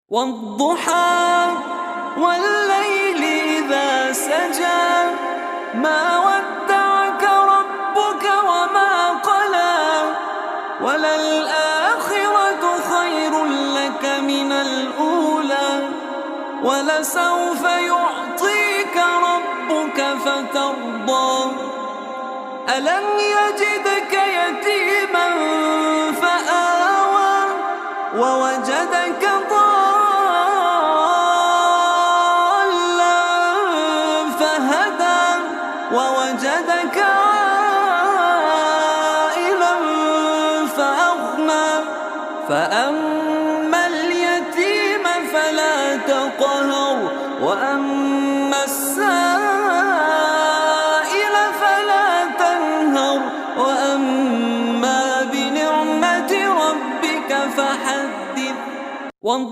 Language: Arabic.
والضحى والليل إذا سجى ما ودعك ربك وما قلى وللآخرة خير لك من الأولى ولسوف يعطيك ربك فترضى ألم يجدك يتيما فآوى ووجدك ضالا فهدى ووجدك عائلا فأغنى فأما اليتيم فلا تقهر وأما السائل فلا تنهر وأما بنعمة ربك فحدث.